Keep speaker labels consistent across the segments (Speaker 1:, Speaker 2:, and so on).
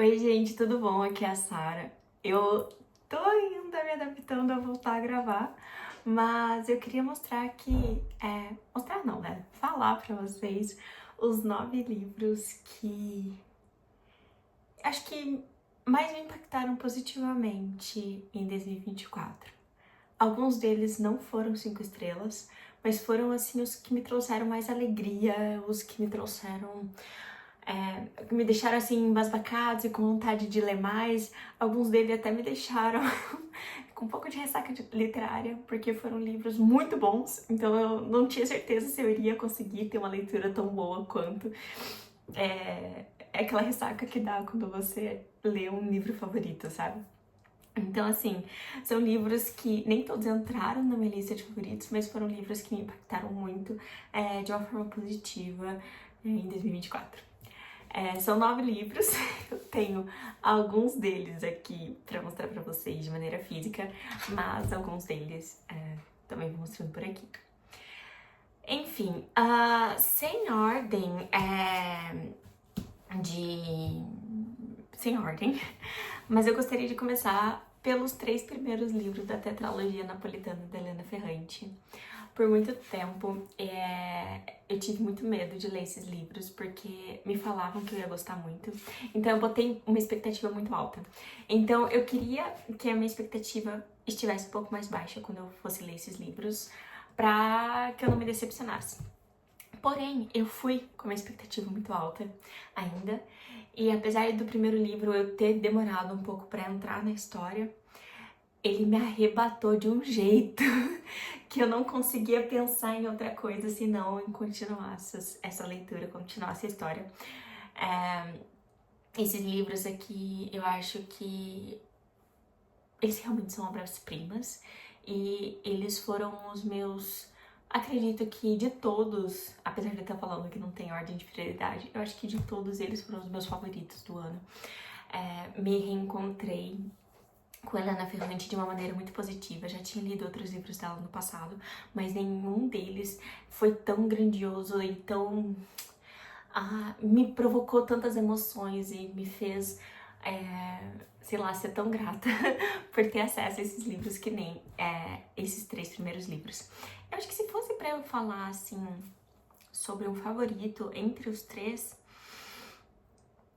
Speaker 1: Oi, gente, tudo bom? Aqui é a Sara. Eu tô ainda me adaptando a voltar a gravar, mas eu queria mostrar aqui, mostrar não, né? Falar pra vocês os 9 livros que acho que mais me impactaram positivamente em 2024. Alguns deles não foram 5 estrelas, mas foram assim os que me trouxeram mais alegria, os que me trouxeram me deixaram assim embasbacados e com vontade de ler mais. Alguns deles até me deixaram com um pouco de ressaca literária, porque foram livros muito bons, então eu não tinha certeza se eu iria conseguir ter uma leitura tão boa quanto. É aquela ressaca que dá quando você lê um livro favorito, sabe? Então, assim, são livros que nem todos entraram na minha lista de favoritos, mas foram livros que me impactaram muito de uma forma positiva em 2024. São 9 livros, eu tenho alguns deles aqui pra mostrar pra vocês de maneira física, mas alguns deles também vou mostrando por aqui. Enfim, sem ordem sem ordem, mas eu gostaria de começar pelos 3 primeiros livros da tetralogia napolitana da Helena Ferrante. Por muito tempo, eu tive muito medo de ler esses livros, porque me falavam que eu ia gostar muito. Então eu botei uma expectativa muito alta. Então eu queria que a minha expectativa estivesse um pouco mais baixa quando eu fosse ler esses livros, pra que eu não me decepcionasse. Porém, eu fui com uma expectativa muito alta ainda, e apesar do primeiro livro eu ter demorado um pouco pra entrar na história, ele me arrebatou de um jeito que eu não conseguia pensar em outra coisa senão em continuar essa leitura, continuar essa história. Esses livros aqui, eu acho que eles realmente são obras-primas e eles foram os meus... Acredito que de todos, apesar de eu estar falando que não tem ordem de prioridade, eu acho que de todos eles foram os meus favoritos do ano. Me reencontrei com Helena Ferrante de uma maneira muito positiva. Já tinha lido outros livros dela no passado, mas nenhum deles foi tão grandioso e tão... me provocou tantas emoções e me fez, sei lá, ser tão grata por ter acesso a esses livros que nem esses 3 primeiros livros. Eu acho que se fosse pra eu falar, assim, sobre um favorito entre os 3,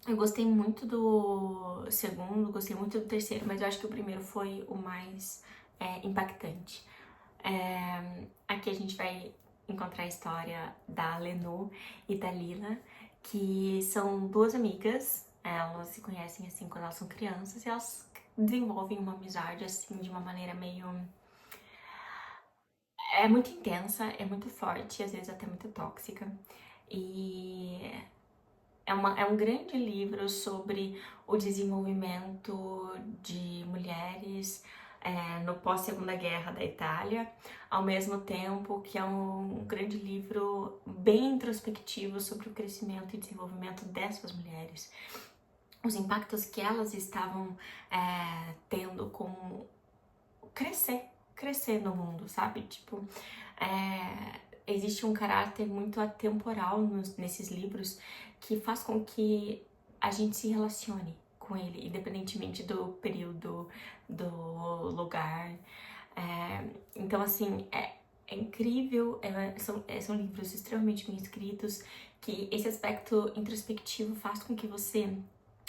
Speaker 1: eu gostei muito do segundo, gostei muito do terceiro, mas eu acho que o primeiro foi o mais impactante. Aqui a gente vai encontrar a história da Lenô e da Lila, que são 2 amigas. Elas se conhecem assim quando elas são crianças e elas desenvolvem uma amizade assim de uma maneira meio... É muito intensa, é muito forte, às vezes até muito tóxica. E é um grande livro sobre o desenvolvimento de mulheres no pós-Segunda Guerra da Itália, ao mesmo tempo que é um grande livro bem introspectivo sobre o crescimento e desenvolvimento dessas mulheres. Os impactos que elas estavam tendo com crescer no mundo, sabe? Tipo, existe um caráter muito atemporal nesses livros que faz com que a gente se relacione com ele, independentemente do período, do lugar. Então, assim, é incrível, são livros extremamente bem escritos, que esse aspecto introspectivo faz com que você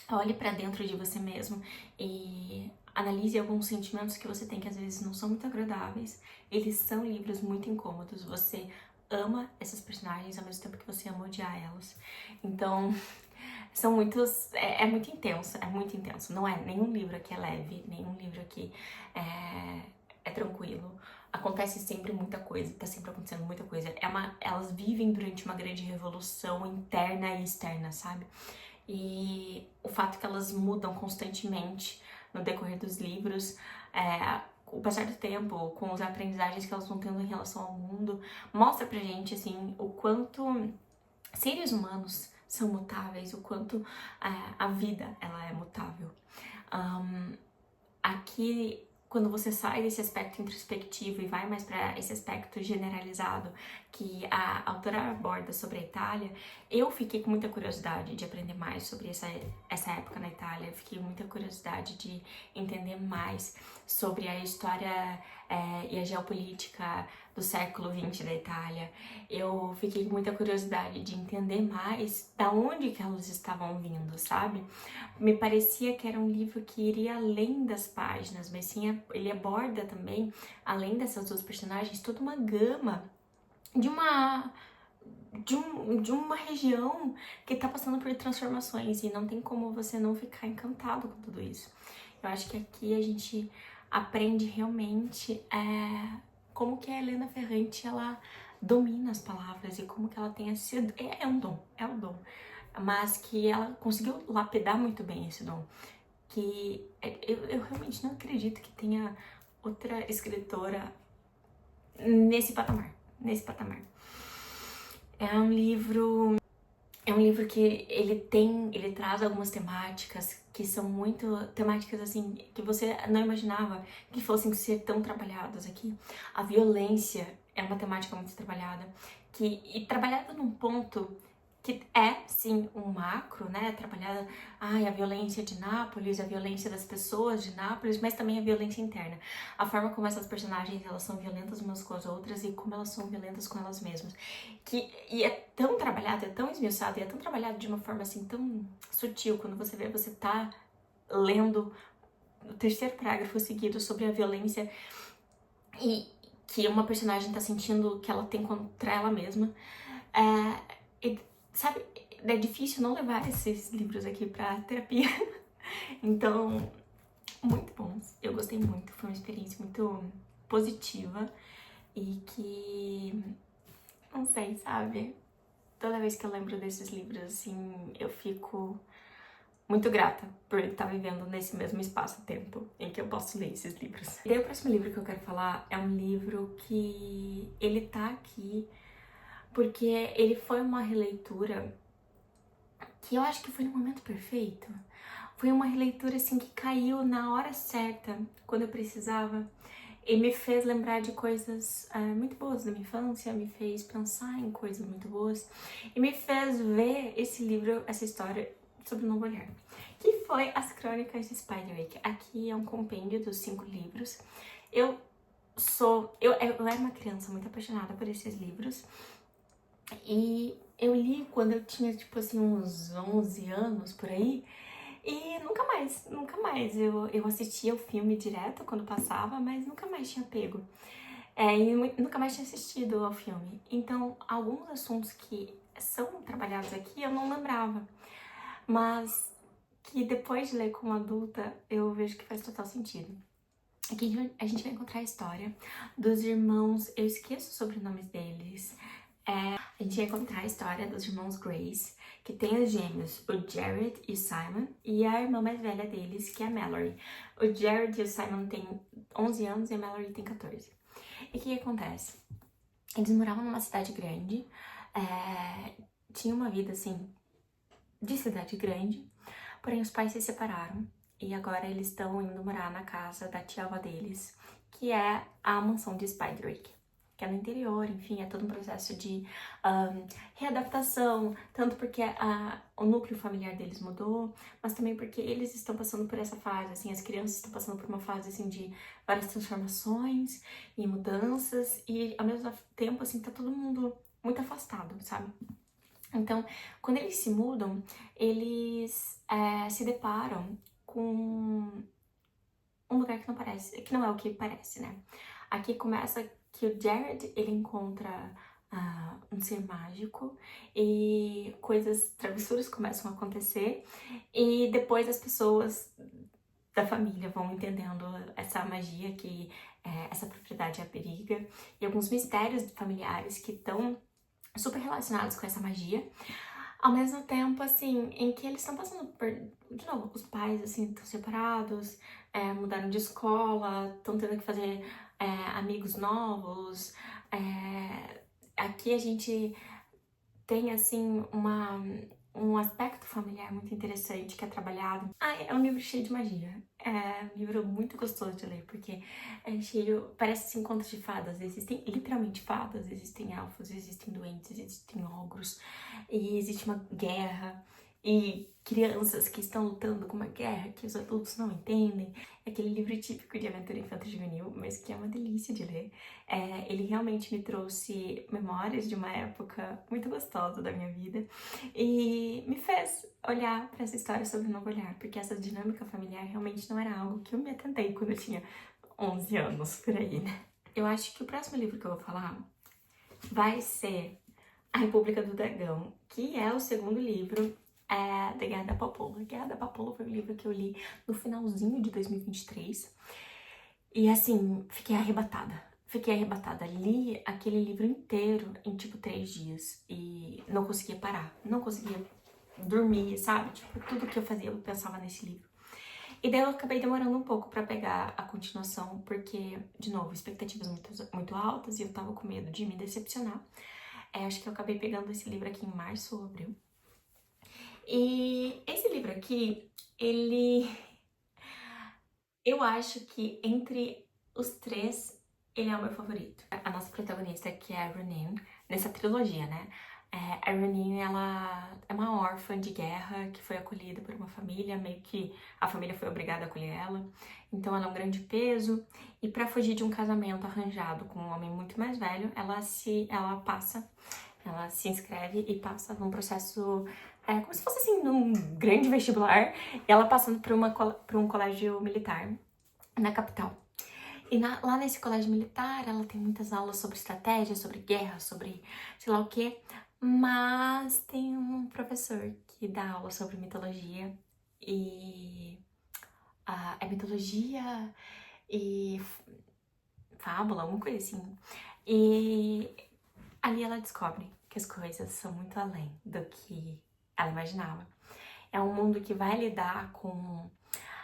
Speaker 1: olhe pra dentro de você mesmo e analise alguns sentimentos que você tem que às vezes não são muito agradáveis. Eles são livros muito incômodos, você ama essas personagens ao mesmo tempo que você ama odiar elas. Então, são muitos... muito intenso, é muito intenso. Não é nenhum livro aqui é leve, nenhum livro aqui é tranquilo. Acontece sempre muita coisa, tá sempre acontecendo muita coisa. Elas vivem durante uma grande revolução interna e externa, sabe? E o fato que elas mudam constantemente no decorrer dos livros, o passar do tempo, com as aprendizagens que elas vão tendo em relação ao mundo, mostra pra gente, assim, o quanto seres humanos são mutáveis, o quanto a vida, ela é mutável. Aqui, quando você sai desse aspecto introspectivo e vai mais para esse aspecto generalizado que a autora aborda sobre a Itália, eu fiquei com muita curiosidade de aprender mais sobre essa época na Itália, eu fiquei com muita curiosidade de entender mais sobre a história e a geopolítica do século XX da Itália. Eu fiquei com muita curiosidade de entender mais da onde que elas estavam vindo, sabe? Me parecia que era um livro que iria além das páginas, mas sim, ele aborda também, além dessas duas personagens, toda uma gama de uma região que tá passando por transformações e não tem como você não ficar encantado com tudo isso. Eu acho que aqui a gente aprende realmente como que a Helena Ferrante, ela domina as palavras e como que ela tem esse... É um dom, é um dom. Mas que ela conseguiu lapidar muito bem esse dom. Que eu realmente não acredito que tenha outra escritora nesse patamar. É um livro que ele traz algumas temáticas que são muito temáticas assim que você não imaginava que fossem ser tão trabalhadas aqui. A violência é uma temática muito trabalhada, e trabalhada num ponto que é, sim, um macro, né, trabalhada, a violência de Nápoles, a violência das pessoas de Nápoles, mas também a violência interna. A forma como essas personagens, elas são violentas umas com as outras e como elas são violentas com elas mesmas. E é tão trabalhado, é tão esmiuçado, e é tão trabalhado de uma forma, assim, tão sutil, quando você vê, você tá lendo o terceiro parágrafo seguido sobre a violência e que uma personagem tá sentindo que ela tem contra ela mesma. Sabe, é difícil não levar esses livros aqui pra terapia. Então, muito bons. Eu gostei muito, foi uma experiência muito positiva e que, não sei, sabe? Toda vez que eu lembro desses livros, assim, eu fico muito grata por estar vivendo nesse mesmo espaço-tempo em que eu posso ler esses livros. E daí o próximo livro que eu quero falar é um livro que ele tá aqui porque ele foi uma releitura que eu acho que foi no momento perfeito. Foi uma releitura assim que caiu na hora certa, quando eu precisava, e me fez lembrar de coisas muito boas da minha infância, me fez pensar em coisas muito boas, e me fez ver esse livro, essa história, sob um novo olhar, que foi As Crônicas de Spiderwick. Aqui é um compêndio dos 5 livros. Eu era uma criança muito apaixonada por esses livros, e eu li quando eu tinha, tipo assim, uns 11 anos, por aí, e nunca mais. Eu assistia o filme direto quando passava, mas nunca mais tinha pego. E nunca mais tinha assistido ao filme. Então, alguns assuntos que são trabalhados aqui eu não lembrava, mas que depois de ler como adulta eu vejo que faz total sentido. Aqui a gente vai encontrar a história dos irmãos, eu esqueço os sobrenomes deles. A gente vai encontrar a história dos irmãos Grace, que tem os gêmeos, o Jared e o Simon, e a irmã mais velha deles, que é a Mallory. O Jared e o Simon têm 11 anos e a Mallory tem 14. E o que acontece? Eles moravam numa cidade grande, tinham uma vida, assim, de cidade grande, porém os pais se separaram e agora eles estão indo morar na casa da tia-avó deles, que é a mansão de Spiderwick, que é no interior. Enfim, é todo um processo de readaptação, tanto porque o núcleo familiar deles mudou, mas também porque eles estão passando por essa fase, assim, as crianças estão passando por uma fase, assim, de várias transformações e mudanças, e ao mesmo tempo, assim, tá todo mundo muito afastado, sabe? Então, quando eles se mudam, eles se deparam com um lugar que não é o que parece, né? Aqui começa que o Jared, ele encontra um ser mágico e travessuras começam a acontecer, e depois as pessoas da família vão entendendo essa magia que essa propriedade aperiga, e alguns mistérios familiares que estão super relacionados com essa magia. Ao mesmo tempo, assim, em que eles estão passando por... De novo, os pais, assim, estão separados, mudaram de escola, estão tendo que fazer amigos novos. Aqui a gente tem, assim, um aspecto familiar muito interessante que é trabalhado. É um livro cheio de magia. É um livro muito gostoso de ler, porque é cheio, parece assim, contos de fadas. Existem literalmente fadas, existem elfos, existem doentes, existem ogros, e existe uma guerra, e crianças que estão lutando com uma guerra que os adultos não entendem. É aquele livro típico de aventura infanto-juvenil, mas que é uma delícia de ler. Ele realmente me trouxe memórias de uma época muito gostosa da minha vida e me fez olhar para essa história sob um novo olhar, porque essa dinâmica familiar realmente não era algo que eu me atentei quando eu tinha 11 anos, por aí, né? Eu acho que o próximo livro que eu vou falar vai ser A República do Dragão, que é o segundo livro da Guerra da Papoula. A Guerra da Papoula foi um livro que eu li no finalzinho de 2023 e, assim, fiquei arrebatada. Fiquei arrebatada. Li aquele livro inteiro em, tipo, 3 dias e não conseguia parar. Não conseguia dormir, sabe? Tipo, tudo que eu fazia eu pensava nesse livro. E daí eu acabei demorando um pouco pra pegar a continuação, porque, de novo, expectativas muito altas e eu tava com medo de me decepcionar. Acho que eu acabei pegando esse livro aqui em março ou abril. E esse livro aqui, eu acho que entre os três, ele é o meu favorito. A nossa protagonista, que é a Ronin, nessa trilogia, né? A Ronin, ela é uma órfã de guerra que foi acolhida por uma família, meio que a família foi obrigada a acolher ela. Então ela é um grande peso. E pra fugir de um casamento arranjado com um homem muito mais velho, ela se inscreve e passa num processo como se fosse assim, num grande vestibular, e ela passando por um colégio militar na capital. E lá nesse colégio militar, ela tem muitas aulas sobre estratégia, sobre guerra, sobre sei lá o quê. Mas tem um professor que dá aula sobre mitologia. E é mitologia e fábula, alguma coisa assim. E ali ela descobre que as coisas são muito além do que ela imaginava. É um mundo que vai lidar com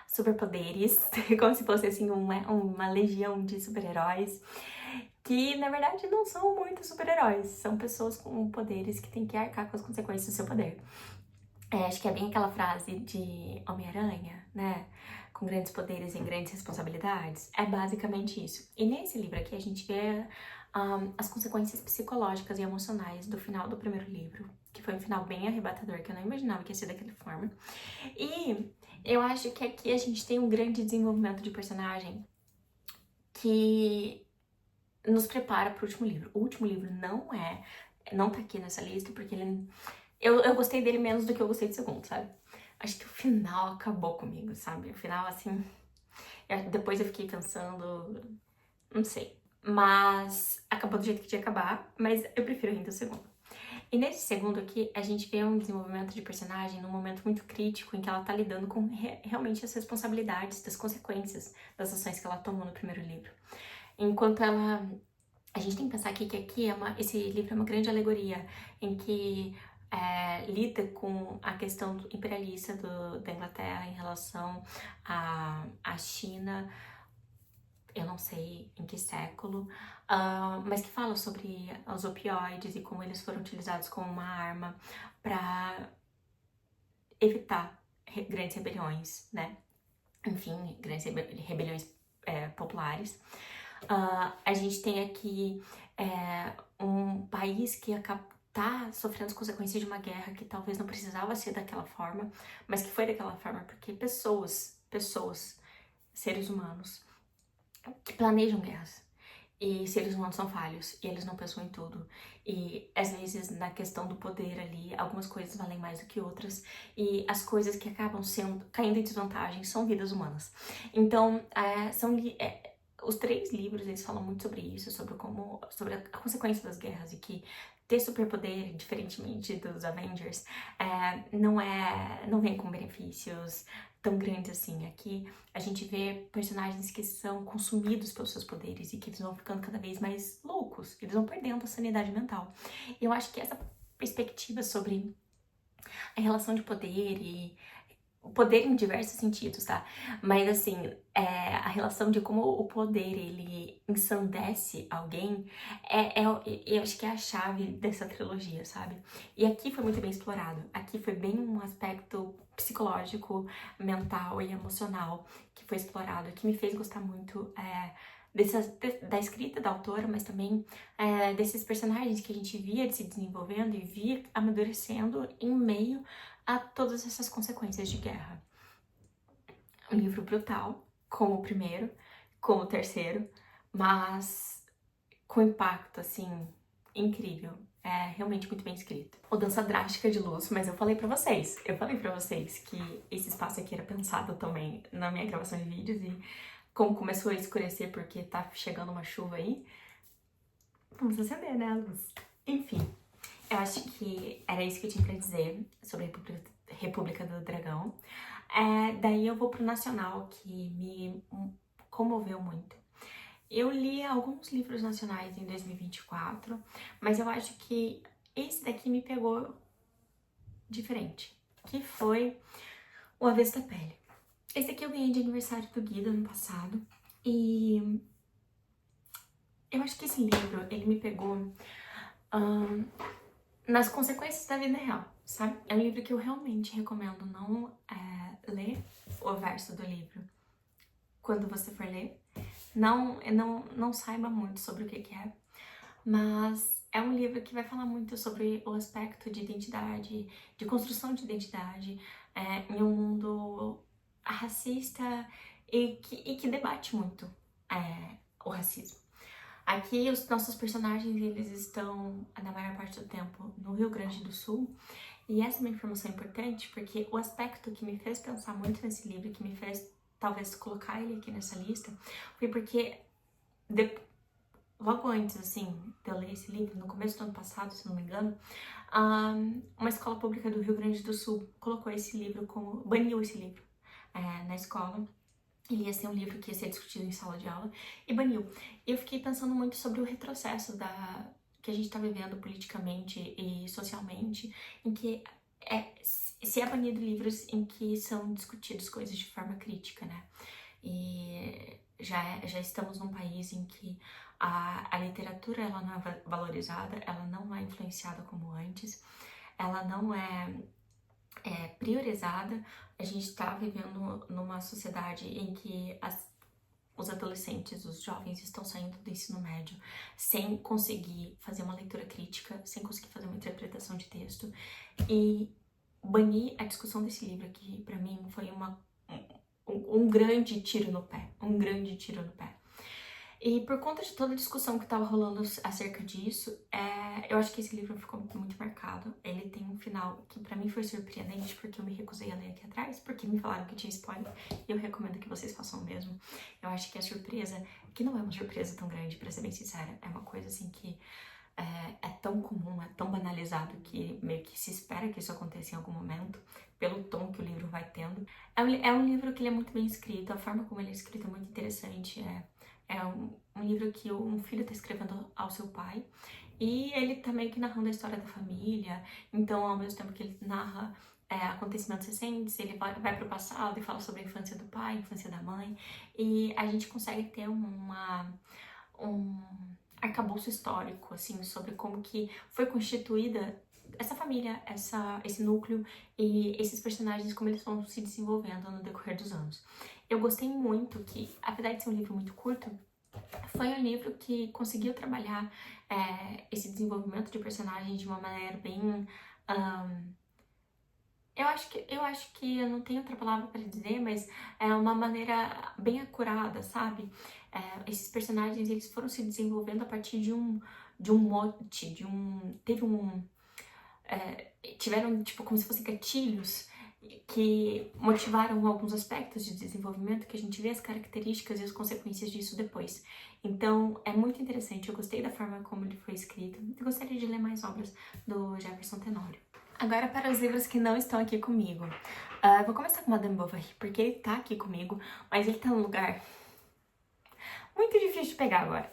Speaker 1: superpoderes, como se fosse assim uma legião de super-heróis, que na verdade não são muito super-heróis, são pessoas com poderes que têm que arcar com as consequências do seu poder. Acho que é bem aquela frase de Homem-Aranha, né? Com grandes poderes e grandes responsabilidades. É basicamente isso. E nesse livro aqui a gente vê as consequências psicológicas e emocionais do final do primeiro livro, que foi um final bem arrebatador, que eu não imaginava que ia ser daquela forma. E eu acho que aqui a gente tem um grande desenvolvimento de personagem que nos prepara para o último livro. O último livro não tá aqui nessa lista, porque eu gostei dele menos do que eu gostei do segundo, sabe? Acho que o final acabou comigo, sabe? O final, assim, depois eu fiquei pensando, não sei. Mas acabou do jeito que tinha que acabar, mas eu prefiro ainda o segundo. E nesse segundo aqui, a gente vê um desenvolvimento de personagem num momento muito crítico em que ela tá lidando com realmente as responsabilidades, das consequências das ações que ela tomou no primeiro livro. Enquanto a gente tem que pensar aqui que esse livro é uma grande alegoria em que lida com a questão imperialista da Inglaterra em relação à China, eu não sei em que século, mas que fala sobre os opioides e como eles foram utilizados como uma arma para evitar grandes rebeliões, né? Enfim, grandes rebeliões populares. A gente tem aqui um país que tá sofrendo as consequências de uma guerra que talvez não precisava ser daquela forma, mas que foi daquela forma porque pessoas, seres humanos, que planejam guerras. E seres humanos são falhos, e eles não pensam em tudo. E às vezes, na questão do poder ali, algumas coisas valem mais do que outras. E as coisas que acabam caindo em desvantagem são vidas humanas. Então, os 3 livros, eles falam muito sobre isso, sobre a consequência das guerras, e que ter superpoder, diferentemente dos Avengers, não vem com benefícios tão grandes assim. Aqui a gente vê personagens que são consumidos pelos seus poderes e que eles vão ficando cada vez mais loucos, eles vão perdendo a sanidade mental. E eu acho que essa perspectiva sobre a relação de poder poder em diversos sentidos, tá? Mas assim, a relação de como o poder ele ensandece alguém eu acho que é a chave dessa trilogia, sabe? E aqui foi muito bem explorado. Aqui foi bem um aspecto psicológico, mental e emocional que foi explorado, que me fez gostar muito da escrita da autora, mas também desses personagens que a gente via se desenvolvendo e via amadurecendo em meio a todas essas consequências de guerra. Um livro brutal, como o primeiro, como o terceiro, mas com impacto, assim, incrível. É realmente muito bem escrito. Mudança drástica de luz, mas eu falei pra vocês que esse espaço aqui era pensado também na minha gravação de vídeos e como começou a escurecer porque tá chegando uma chuva aí, vamos acender, né, a luz. Enfim, eu acho que era isso que eu tinha pra dizer sobre a República do Dragão. Daí eu vou pro nacional, que me comoveu muito. Eu li alguns livros nacionais em 2024, mas eu acho que esse daqui me pegou diferente, que foi O Avesso da Pele. Esse daqui eu ganhei de aniversário do Guido ano passado, e eu acho que esse livro, ele me pegou nas consequências da vida real, sabe? É um livro que eu realmente recomendo não ler o verso do livro quando você for ler. Não saiba muito sobre o que é, mas é um livro que vai falar muito sobre o aspecto de identidade, de construção de identidade em um mundo racista e que debate muito o racismo. Aqui os nossos personagens, eles estão, na maior parte do tempo, no Rio Grande do Sul. E essa é uma informação importante porque o aspecto que me fez pensar muito nesse livro, que me fez talvez colocar ele aqui nessa lista, foi porque logo antes, assim, de eu ler esse livro, no começo do ano passado, se não me engano, uma escola pública do Rio Grande do Sul colocou esse livro baniu esse livro na escola. Ele ia ser um livro que ia ser discutido em sala de aula e baniu. E eu fiquei pensando muito sobre o retrocesso que a gente está vivendo politicamente e socialmente, em que se é banido livros em que são discutidos coisas de forma crítica, né? E já estamos num país em que a literatura ela não é valorizada, ela não é influenciada como antes, ela não é priorizada. A gente está vivendo numa sociedade em que os adolescentes, os jovens estão saindo do ensino médio sem conseguir fazer uma leitura crítica, sem conseguir fazer uma interpretação de texto. E banir a discussão desse livro aqui, pra mim, foi um grande tiro no pé, um grande tiro no pé. E por conta de toda a discussão que tava rolando acerca disso, eu acho que esse livro ficou muito marcado. Ele tem um final que pra mim foi surpreendente, porque eu me recusei a ler aqui atrás, porque me falaram que tinha spoiler, e eu recomendo que vocês façam o mesmo. Eu acho que a surpresa, que não é uma surpresa tão grande, pra ser bem sincera, é uma coisa assim que é tão comum, é tão banalizado que meio que se espera que isso aconteça em algum momento, pelo tom que o livro vai tendo. É um livro que ele é muito bem escrito, a forma como ele é escrito é muito interessante. É um livro que um filho está escrevendo ao seu pai e ele tá meio que narrando a história da família. Então, ao mesmo tempo que ele narra acontecimentos recentes, ele vai pro passado e fala sobre a infância do pai, a infância da mãe, e a gente consegue ter um arcabouço histórico, assim, sobre como que foi constituída essa família, esse núcleo e esses personagens, como eles vão se desenvolvendo no decorrer dos anos. Eu gostei muito que, apesar de ser um livro muito curto, foi um livro que conseguiu trabalhar esse desenvolvimento de personagem de uma maneira bem... eu acho que eu não tenho outra palavra para dizer, mas é uma maneira bem acurada, sabe? Esses personagens, eles foram se desenvolvendo a partir de um mote, tiveram, tipo, como se fossem gatilhos que motivaram alguns aspectos de desenvolvimento que a gente vê as características e as consequências disso depois. Então, é muito interessante, eu gostei da forma como ele foi escrito. Eu gostaria de ler mais obras do Jefferson Tenório. Agora para os livros que não estão aqui comigo. Eu vou começar com Madame Bovary, porque ele tá aqui comigo, mas ele tá num lugar muito difícil de pegar agora.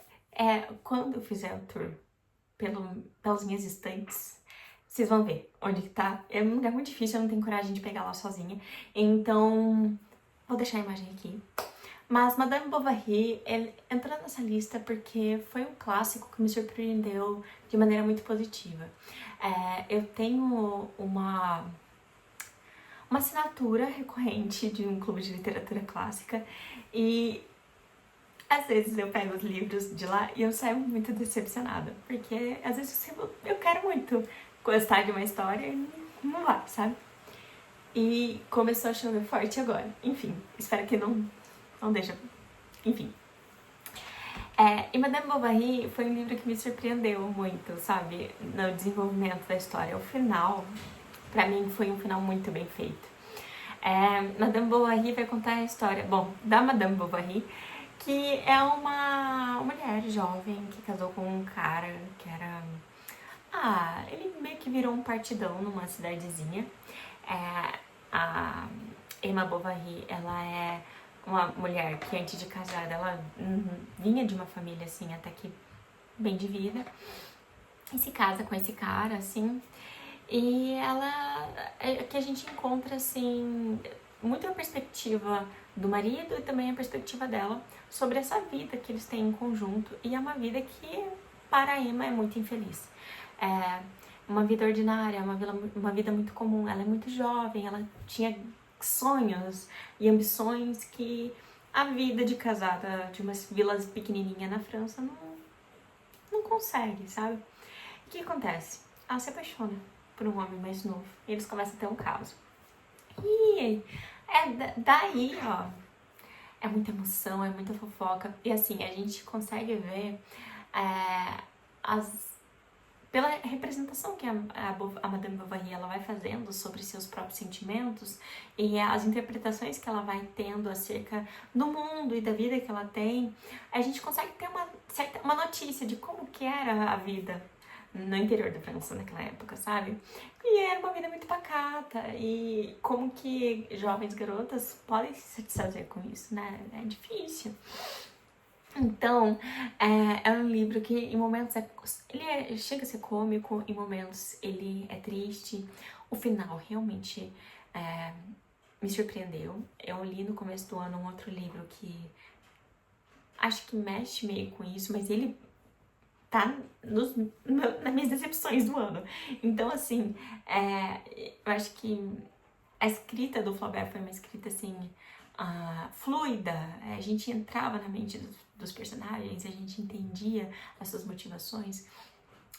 Speaker 1: Quando eu fizer o tour pelas minhas estantes, Vocês vão ver onde que tá. É um lugar muito difícil, eu não tenho coragem de pegar lá sozinha. Então, vou deixar a imagem aqui. Mas Madame Bovary entrou nessa lista porque foi um clássico que me surpreendeu de maneira muito positiva. Eu tenho uma assinatura recorrente de um clube de literatura clássica e às vezes eu pego os livros de lá e eu saio muito decepcionada, porque às vezes eu quero muito gostar de uma história e não vai, sabe? E começou a chover forte agora. Enfim, espero que não deixa. Enfim. E Madame Bovary foi um livro que me surpreendeu muito, sabe? No desenvolvimento da história. O final, pra mim, foi um final muito bem feito. Madame Bovary vai contar a história, bom, da Madame Bovary, que é uma mulher jovem que casou com um cara que era... ele meio que virou um partidão numa cidadezinha. A Emma Bovary, ela é uma mulher que antes de casar, ela vinha de uma família, assim, até que bem de vida. E se casa com esse cara, assim. E ela... que a gente encontra, assim, muito a perspectiva do marido e também a perspectiva dela sobre essa vida que eles têm em conjunto. E é uma vida que, para a Emma, é muito infeliz. Uma vida ordinária, uma vida muito comum. Ela é muito jovem, ela tinha sonhos e ambições que a vida de casada de umas vilas pequenininha na França não consegue, sabe? O que acontece? Ela se apaixona por um homem mais novo e eles começam a ter um caso. E daí, ó, é muita emoção, é muita fofoca. E assim, a gente consegue ver pela representação que a Madame Bovary ela vai fazendo sobre seus próprios sentimentos e as interpretações que ela vai tendo acerca do mundo e da vida que ela tem, a gente consegue ter uma notícia de como que era a vida no interior da França naquela época, sabe? E era uma vida muito pacata e como que jovens garotas podem se satisfazer com isso, né? É difícil. Então, é um livro que em momentos ele chega a ser cômico, em momentos ele é triste. O final realmente me surpreendeu. Eu li no começo do ano um outro livro que acho que mexe meio com isso, mas ele tá nas minhas decepções do ano. Então, assim, eu acho que a escrita do Flaubert foi uma escrita, assim, fluida. A gente entrava na mente dos personagens, a gente entendia as suas motivações.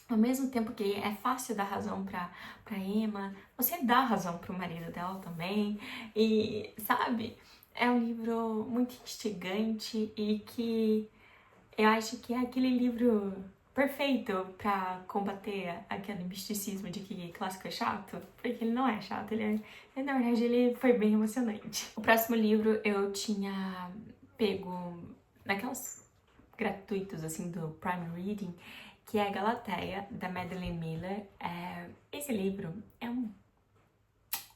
Speaker 1: Ao mesmo tempo que é fácil dar razão pra Emma, você dá razão pro marido dela também. E, sabe, é um livro muito instigante e que eu acho que é aquele livro perfeito pra combater aquele misticismo de que clássico é chato, porque ele não é chato, na verdade ele foi bem emocionante. O próximo livro eu tinha pego naquelas gratuitos assim do Prime Reading, que é Galateia, da Madeline Miller. Esse livro é um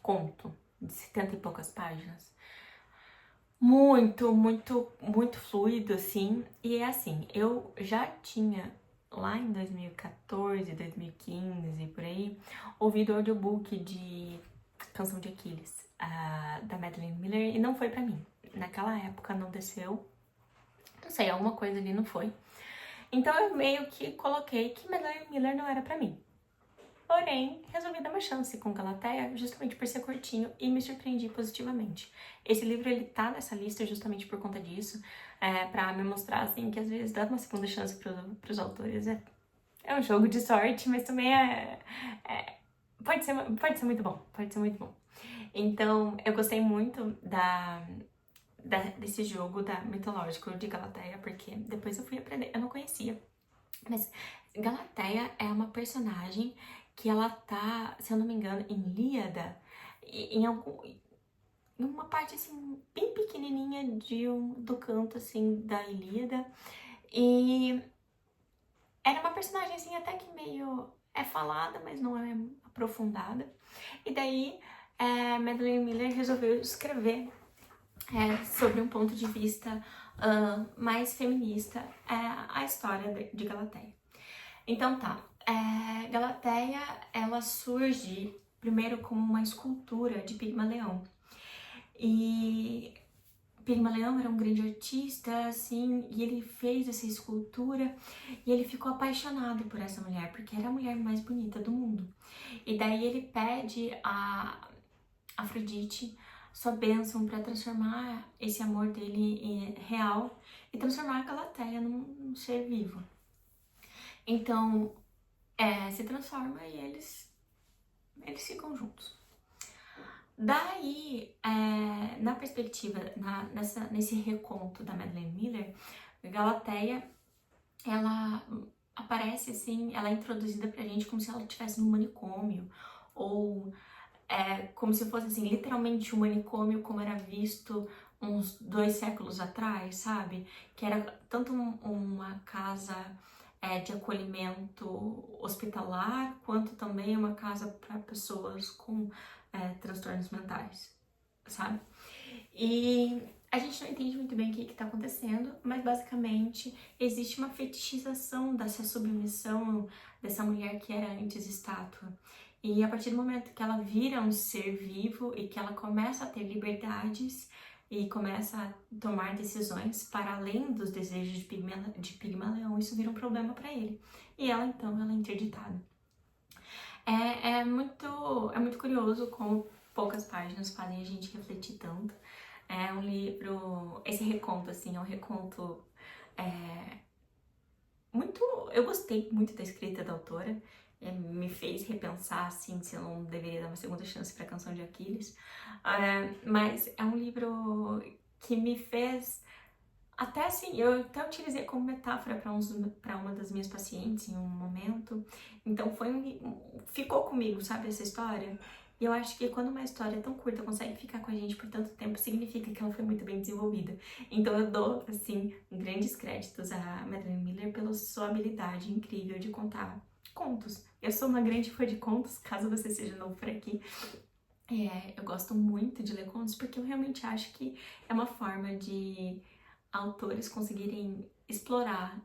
Speaker 1: conto de 70 e poucas páginas, muito, muito, muito fluido, assim. E é assim, eu já tinha, lá em 2014, 2015, por aí, ouvido o audiobook de Canção de Aquiles, da Madeline Miller, e não foi pra mim. Naquela época não desceu, não sei, alguma coisa ali não foi. Então eu meio que coloquei que Madeline Miller não era pra mim. Porém, resolvi dar uma chance com Galateia, justamente por ser curtinho, e me surpreendi positivamente. Esse livro, ele tá nessa lista justamente por conta disso, pra me mostrar, assim, que às vezes dar uma segunda chance pros autores é um jogo de sorte, mas também pode ser muito bom, pode ser muito bom. Então, eu gostei muito desse jogo mitológico de Galateia, porque depois eu fui aprender, eu não conhecia. Mas Galateia é uma personagem que ela tá, se eu não me engano, em Ilíada, em uma parte assim bem pequenininha do canto assim da Ilíada, e era uma personagem assim até que meio falada, mas não é aprofundada. E daí Madeline Miller resolveu escrever sobre um ponto de vista mais feminista a história de Galateia. Então tá, Galateia, ela surge primeiro como uma escultura de Pigmalião. E Pigmalião era um grande artista, assim, e ele fez essa escultura e ele ficou apaixonado por essa mulher, porque era a mulher mais bonita do mundo. E daí ele pede a Afrodite sua bênção para transformar esse amor dele em real e transformar a Galateia num ser vivo. Então, se transforma e eles ficam juntos. Daí, na perspectiva, nesse reconto da Madeline Miller, Galateia, ela aparece assim, ela é introduzida pra gente como se ela estivesse num manicômio, ou como se fosse assim, literalmente um manicômio como era visto uns 2 séculos atrás, sabe? Que era tanto uma casa de acolhimento hospitalar, quanto também uma casa para pessoas com transtornos mentais, sabe? E a gente não entende muito bem o que está acontecendo, mas basicamente existe uma fetichização dessa submissão dessa mulher que era antes estátua. E a partir do momento que ela vira um ser vivo e que ela começa a ter liberdades e começa a tomar decisões para além dos desejos de Pigmalião, isso vira um problema para ele. E ela então, ela é interditada. É muito curioso como poucas páginas fazem a gente refletir tanto. É um livro, esse reconto, assim, é um reconto muito... Eu gostei muito da escrita da autora, me fez repensar, assim, se eu não deveria dar uma segunda chance para a Canção de Aquiles. Mas é um livro que me fez... Até assim, eu até utilizei como metáfora para uma das minhas pacientes em um momento. Então ficou comigo, sabe, essa história? E eu acho que quando uma história tão curta consegue ficar com a gente por tanto tempo, significa que ela foi muito bem desenvolvida. Então eu dou, assim, grandes créditos a Madeline Miller pela sua habilidade incrível de contar contos. Eu sou uma grande fã de contos, caso você seja novo por aqui. Eu gosto muito de ler contos porque eu realmente acho que é uma forma de autores conseguirem explorar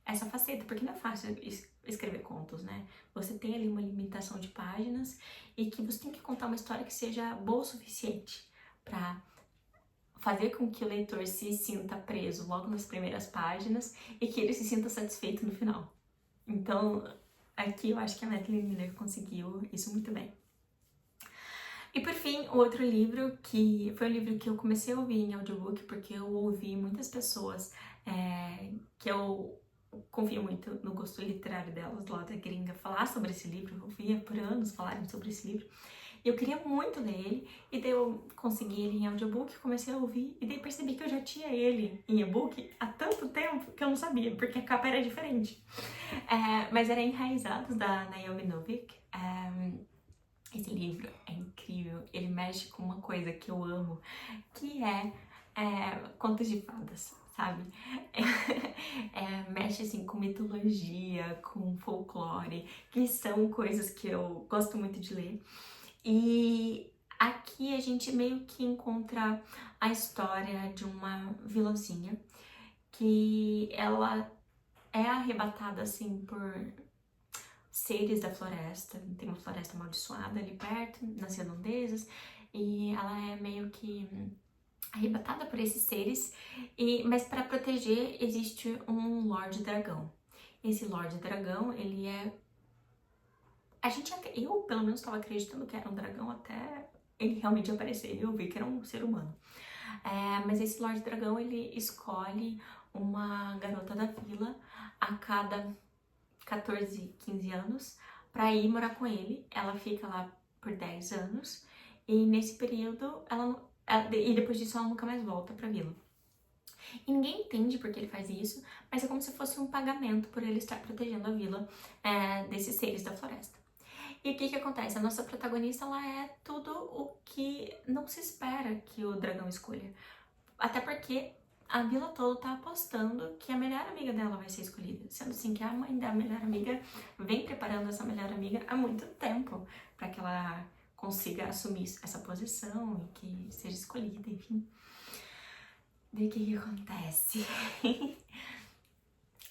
Speaker 1: essa faceta, porque não é fácil escrever contos, né? Você tem ali uma limitação de páginas e que você tem que contar uma história que seja boa o suficiente para fazer com que o leitor se sinta preso logo nas primeiras páginas e que ele se sinta satisfeito no final. Então, aqui eu acho que a Madeline Miller conseguiu isso muito bem. E por fim, o outro livro, que foi um livro que eu comecei a ouvir em audiobook, porque eu ouvi muitas pessoas que eu confio muito no gosto literário delas, lá da gringa, falar sobre esse livro. Eu ouvia por anos falarem sobre esse livro. E eu queria muito ler ele, e daí eu consegui ele em audiobook, comecei a ouvir, e daí percebi que eu já tinha ele em e-book há tanto tempo que eu não sabia, porque a capa era diferente. Mas era Enraizados, da Naomi Novik. Esse livro é incrível, ele mexe com uma coisa que eu amo, que contos de fadas, sabe? Mexe assim com mitologia, com folclore, que são coisas que eu gosto muito de ler. E aqui a gente meio que encontra a história de uma vilãzinha que ela é arrebatada assim por seres da floresta. Tem uma floresta amaldiçoada ali perto, nas redondezas, e ela é meio que arrebatada por esses seres, mas para proteger existe um Lorde Dragão. Esse Lorde Dragão, ele é... Eu pelo menos estava acreditando que era um dragão até ele realmente aparecer, eu vi que era um ser humano. Mas esse Lorde Dragão, ele escolhe uma garota da vila a cada 14, 15 anos para ir morar com ele. Ela fica lá por 10 anos e nesse período e depois disso ela nunca mais volta pra vila. E ninguém entende por que ele faz isso, mas é como se fosse um pagamento por ele estar protegendo a vila desses seres da floresta. E o que acontece? A nossa protagonista, ela é tudo o que não se espera que o dragão escolha. Até porque a vila toda tá apostando que a melhor amiga dela vai ser escolhida. Sendo assim que a mãe da melhor amiga vem preparando essa melhor amiga há muito tempo para que ela consiga assumir essa posição e que seja escolhida, enfim. Daí o que acontece?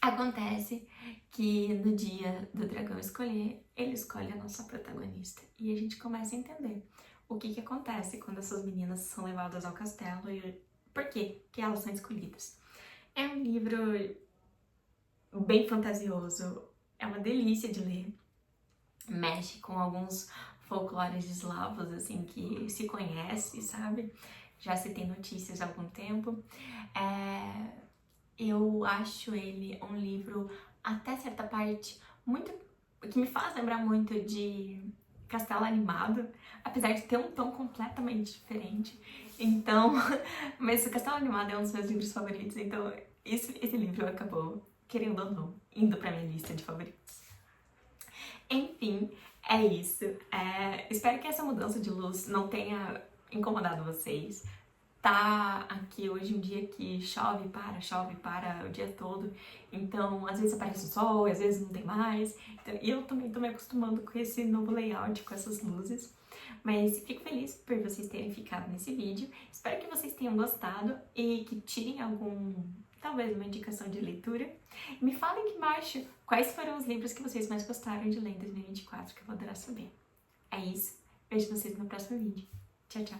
Speaker 1: Acontece que no dia do dragão escolher, ele escolhe a nossa protagonista. E a gente começa a entender o que acontece quando essas meninas são levadas ao castelo e por quê que elas são escolhidas. É um livro bem fantasioso, é uma delícia de ler. Mexe com alguns folclores eslavos, assim, que se conhece, sabe? Já se tem notícias há algum tempo. Eu acho ele um livro, até certa parte, muito que me faz lembrar muito de Castelo Animado, apesar de ter um tom completamente diferente. Então, mas o Castelo Animado é um dos meus livros favoritos, então esse livro acabou, querendo ou não, indo pra minha lista de favoritos. Enfim, é isso. Espero que essa mudança de luz não tenha incomodado vocês. Tá aqui hoje um dia que chove para o dia todo, então às vezes aparece o sol, às vezes não tem mais, então, e eu também tô me acostumando com esse novo layout, com essas luzes, mas fico feliz por vocês terem ficado nesse vídeo, espero que vocês tenham gostado e que tirem talvez uma indicação de leitura, e me falem aqui embaixo quais foram os livros que vocês mais gostaram de ler em 2024, que eu vou adorar saber. É isso, vejo vocês no próximo vídeo, tchau, tchau!